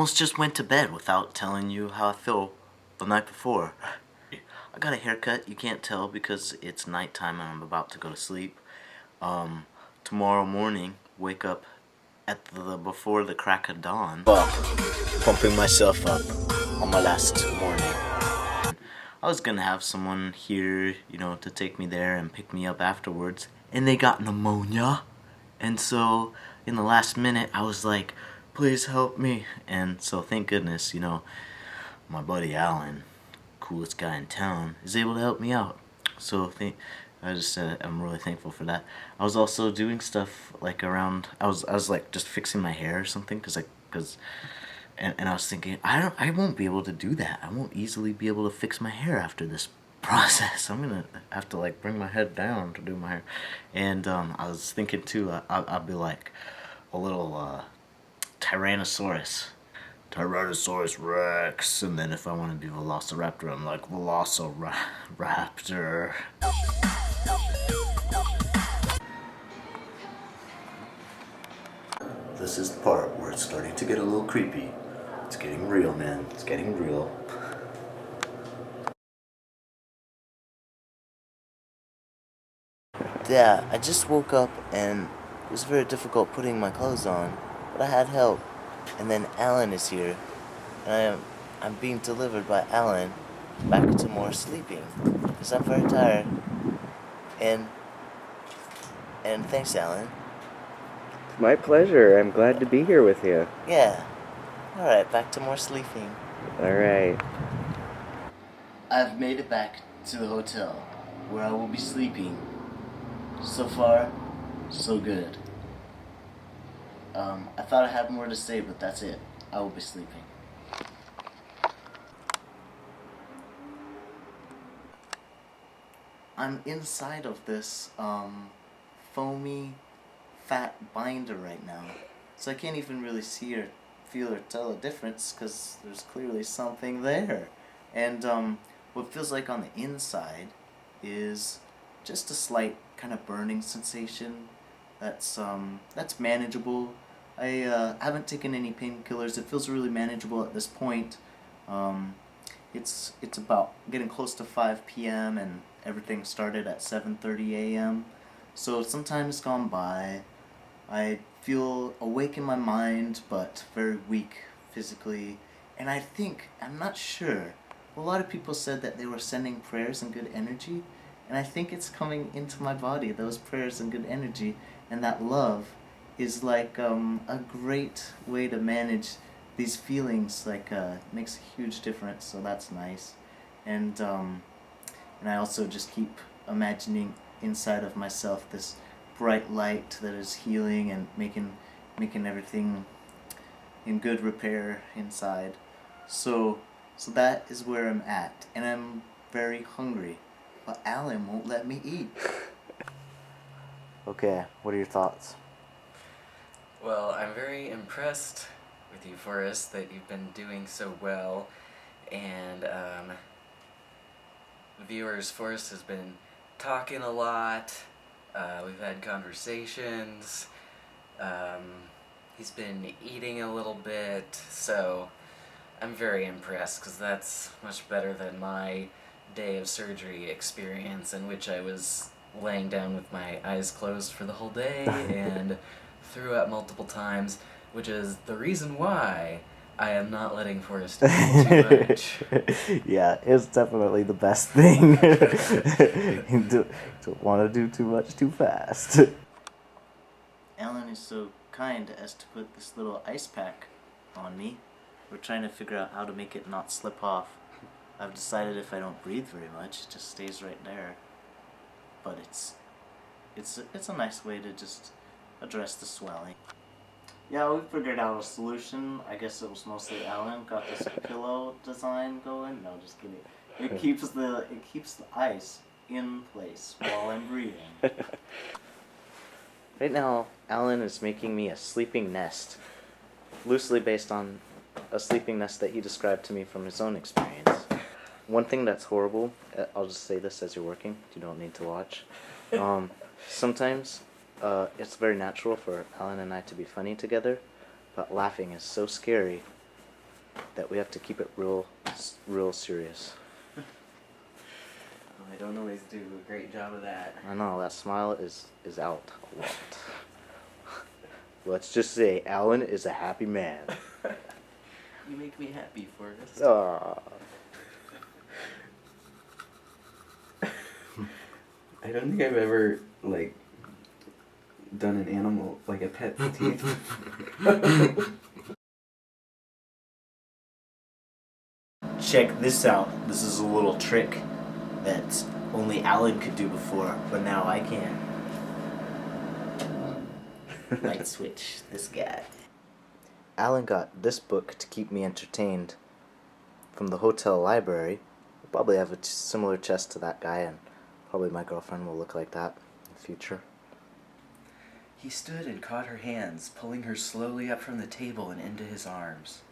almost just went to bed without telling you how I feel the night before. I got a haircut. You can't tell because it's nighttime and I'm about to go to sleep. Tomorrow morning, wake up at the before the crack of dawn. Pumping myself up on my last morning. I was gonna have someone here, to take me there and pick me up afterwards, and they got pneumonia. And so, in the last minute, I was like, please help me. And so, thank goodness, my buddy Alan, coolest guy in town, is able to help me out. So, I'm really thankful for that. I was also doing stuff like around, I was like just fixing my hair or something, and I was thinking, I won't be able to do that. I won't easily be able to fix my hair after this process. I'm gonna have to like bring my head down to do my hair. And I was thinking too, I'll be like a little Tyrannosaurus Rex, and then if I want to be Velociraptor, I'm like Velociraptor. This is the part where it's starting to get a little creepy. It's getting real, man. It's getting real. Yeah, I just woke up and it was very difficult putting my clothes on, but I had help. And then Alan is here, and I'm being delivered by Alan back to more sleeping because I'm very tired. And thanks, Alan. My pleasure. I'm glad to be here with you. Yeah. All right, back to more sleeping. All right. I've made it back to the hotel where I will be sleeping. So far, so good. I thought I had more to say, but that's it. I will be sleeping. I'm inside of this foamy, fat binder right now, so I can't even really see or feel or tell a difference because there's clearly something there. And what feels like on the inside is just a slight kind of burning sensation that's manageable. I haven't taken any painkillers. It feels really manageable at this point. It's about getting close to 5 p.m. and everything started at 7:30 a.m. So some time has gone by. I feel awake in my mind, but very weak physically. And I'm not sure. A lot of people said that they were sending prayers and good energy, and I think it's coming into my body, those prayers and good energy, and that love is like a great way to manage these feelings, makes a huge difference, so that's nice. And I also just keep imagining inside of myself this bright light that is healing and making everything in good repair inside. So that is where I'm at, and I'm very hungry, but Alan won't let me eat. Okay, what are your thoughts? Well, I'm very impressed with you, Forrest, that you've been doing so well, and viewers, Forrest has been talking a lot, we've had conversations, he's been eating a little bit, so I'm very impressed, because that's much better than my day of surgery experience, in which I was laying down with my eyes closed for the whole day, and threw up multiple times, which is the reason why I am not letting Forrest eat too much. Yeah, it's definitely the best thing. You don't want to do too much too fast. Alan is so kind as to put this little ice pack on me. We're trying to figure out how to make it not slip off. I've decided if I don't breathe very much, it just stays right there. But it's a nice way to just address the swelling. Yeah, we figured out a solution. I guess it was mostly Alan got this pillow design going. No, just kidding. It keeps the ice in place while I'm breathing. Right now, Alan is making me a sleeping nest, loosely based on a sleeping nest that he described to me from his own experience. One thing that's horrible, I'll just say this as you're working, you don't need to watch. Sometimes it's very natural for Alan and I to be funny together, but laughing is so scary that we have to keep it real serious. Well, I don't always do a great job of that. I know, that smile is out a lot. Let's just say Alan is a happy man. You make me happy, Forrest. Aww. I don't think I've ever, like, done an animal, like a pet's teeth. Check this out. This is a little trick that only Alan could do before, but now I can. Light switch, this guy. Alan got this book to keep me entertained from the hotel library. I'll probably have a similar chest to that guy, and probably my girlfriend will look like that in the future. He stood and caught her hands, pulling her slowly up from the table and into his arms.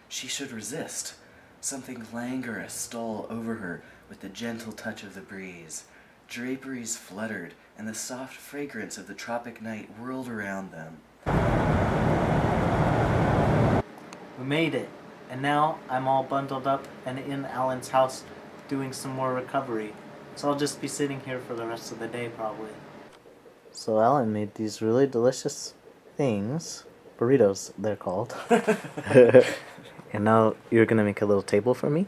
She should resist. Something languorous stole over her with the gentle touch of the breeze. Draperies fluttered, and the soft fragrance of the tropic night whirled around them. We made it, and now I'm all bundled up and in Alan's house doing some more recovery. So I'll just be sitting here for the rest of the day probably. So Alan made these really delicious things, burritos they're called. And now you're gonna make a little table for me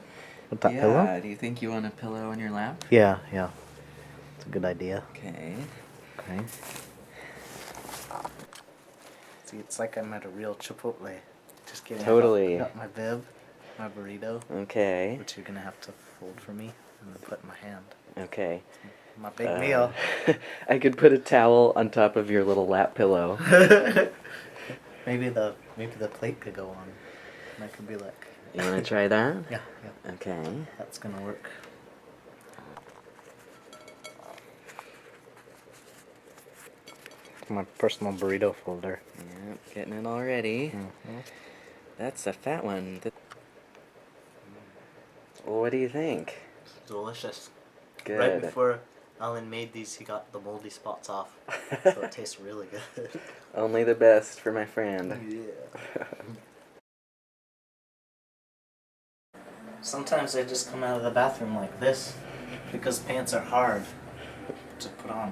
with that pillow? Do you think you want a pillow on your lap? Yeah. It's a good idea. Okay. Okay. See, it's like I'm at a real Chipotle. Just kidding. Totally. I got my bib, my burrito, Okay. which you're gonna have to fold for me and then put in my hand. Okay. My big meal. I could put a towel on top of your little lap pillow. Maybe the plate could go on. And I could be like. You want to try that? Yeah. Okay. That's gonna work. My personal burrito folder. Yep, getting it already. Mm-hmm. That's a fat one. Well, what do you think? Delicious. Good. Right before Alan made these, he got the moldy spots off. So it tastes really good. Only the best for my friend. Yeah. Sometimes I just come out of the bathroom like this because pants are hard to put on.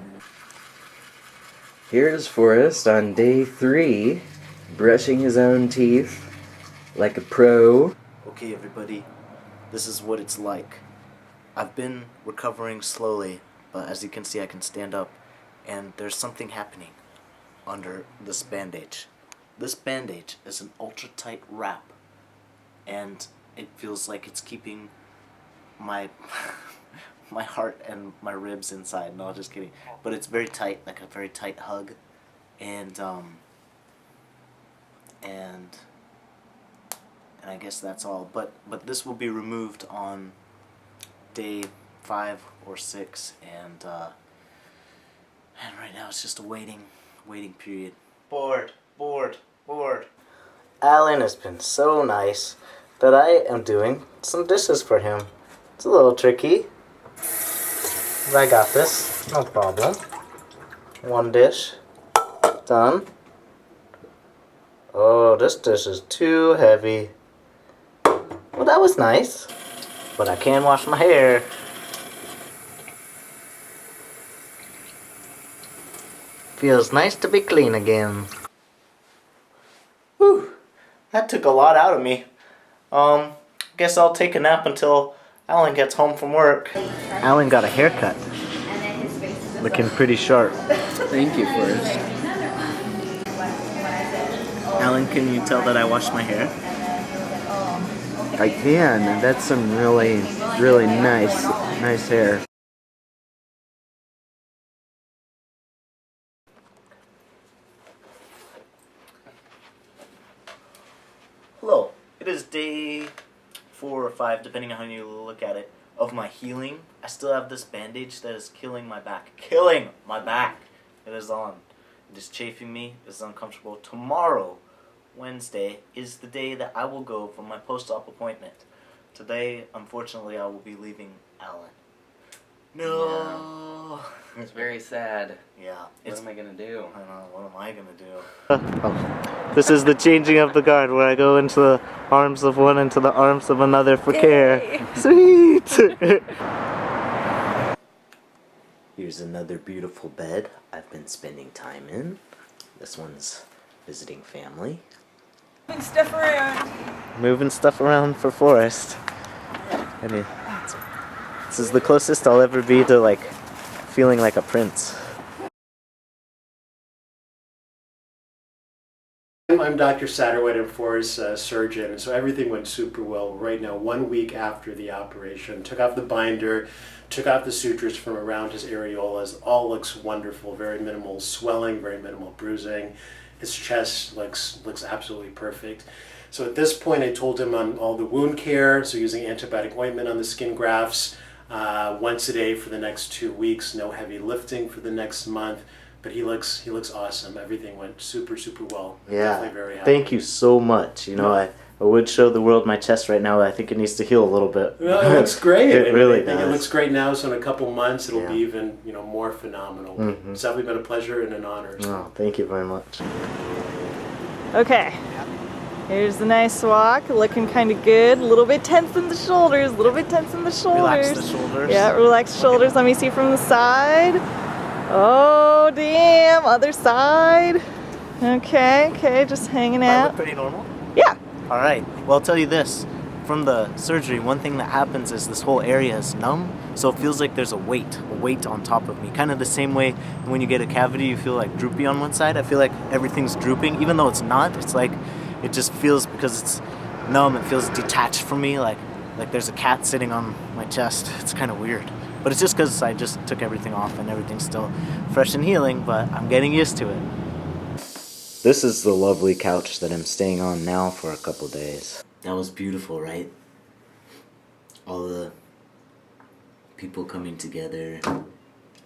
Here's Forrest on day 3, brushing his own teeth like a pro. Okay, everybody, this is what it's like. I've been recovering slowly, but as you can see, I can stand up, and there's something happening under this bandage. This bandage is an ultra-tight wrap, and it feels like it's keeping my my heart and my ribs inside. No, just kidding. But it's very tight, like a very tight hug, and I guess that's all. But this will be removed on day 5 or 6, and right now it's just a waiting period. Bored. Alan has been so nice that I am doing some dishes for him. It's a little tricky. But I got this, no problem. 1 dish, done. Oh, this dish is too heavy. Well, that was nice, but I can wash my hair. Feels nice to be clean again. Whew, that took a lot out of me. Guess I'll take a nap until Alan gets home from work. Alan got a haircut. Looking pretty sharp. Thank you, Forrest. Alan, can you tell that I washed my hair? I can. That's some really nice hair. Hello. It is day 4 or 5, depending on how you look at it, of my healing. I still have this bandage that is killing my back. Killing my back! It is on. It is chafing me. It is uncomfortable. Tomorrow, Wednesday, is the day that I will go for my post-op appointment. Today, unfortunately, I will be leaving Alan. No. It's very sad. Yeah. What am I gonna do? I don't know, what am I gonna do? This is the changing of the guard, where I go into the arms of one into the arms of another for care. Sweet! Here's another beautiful bed I've been spending time in. This one's visiting family. Moving stuff around. Moving stuff around for Forrest. I mean, this is the closest I'll ever be to, like, feeling like a prince. I'm Dr. Satterwhite, I'm Forrest's surgeon, and so everything went super well. Right now, 1 week after the operation, took off the binder, took off the sutures from around his areolas. All looks wonderful, very minimal swelling, very minimal bruising. His chest looks absolutely perfect. So at this point, I told him on all the wound care, so using antibiotic ointment on the skin grafts, once a day for the next 2 weeks, no heavy lifting for the next month. But he looks awesome. Everything went super well. I'm definitely very happy. Thank you so much. You know, I would show the world my chest right now. I think it needs to heal a little bit. Well, it looks great. It really I think does. It looks great now, so in a couple months it'll be even more phenomenal. It's definitely been a pleasure and an honor. So. Oh, thank you very much. Okay. Here's the nice walk, looking kind of good. A little bit tense in the shoulders, a little bit tense in the shoulders. Relax the shoulders. Yeah, relax shoulders. Let me see from the side. Oh, damn, other side. Okay, just hanging That out. look pretty normal? Yeah. All right. Well, I'll tell you this. From the surgery, one thing that happens is this whole area is numb, so it feels like there's a weight on top of me. Kind of the same way when you get a cavity, you feel like droopy on one side. I feel like everything's drooping, even though it's not. It's like it just feels, because it's numb, it feels detached from me, like there's a cat sitting on my chest. It's kind of weird. But it's just because I just took everything off and everything's still fresh and healing, but I'm getting used to it. This is the lovely couch that I'm staying on now for a couple days. That was beautiful, right? All the people coming together.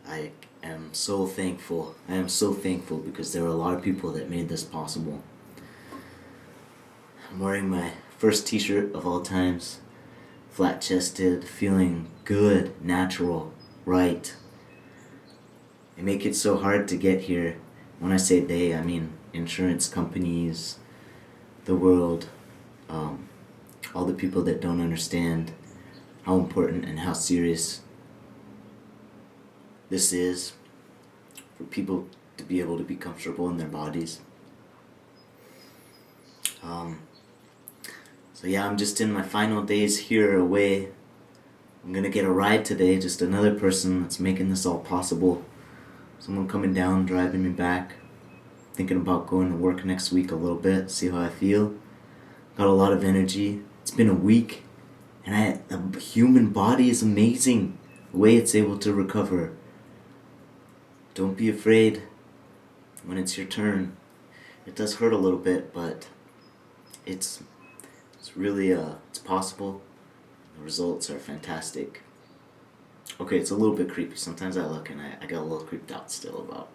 I am so thankful. I am so thankful because there were a lot of people that made this possible. I'm wearing my first t-shirt of all times. Flat-chested, feeling good, natural, right. They make it so hard to get here. When I say they, I mean insurance companies, the world, all the people that don't understand how important and how serious this is for people to be able to be comfortable in their bodies. So yeah, I'm just in my final days here away. I'm gonna get a ride today, just another person that's making this all possible. Someone coming down, driving me back. Thinking about going to work next week a little bit, see how I feel. Got a lot of energy. It's been a week, and the human body is amazing, the way it's able to recover. Don't be afraid when it's your turn. It does hurt a little bit, but it's really, it's possible. The results are fantastic. Okay, it's a little bit creepy. Sometimes I look and I get a little creeped out still about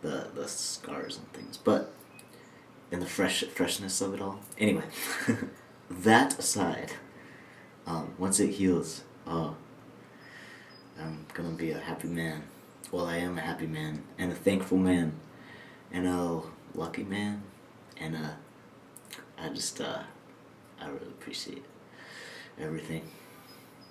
the scars and things. But in the freshness of it all. Anyway, that aside, once it heals, I'm gonna be a happy man. Well, I am a happy man and a thankful man and a lucky man, and I really appreciate everything.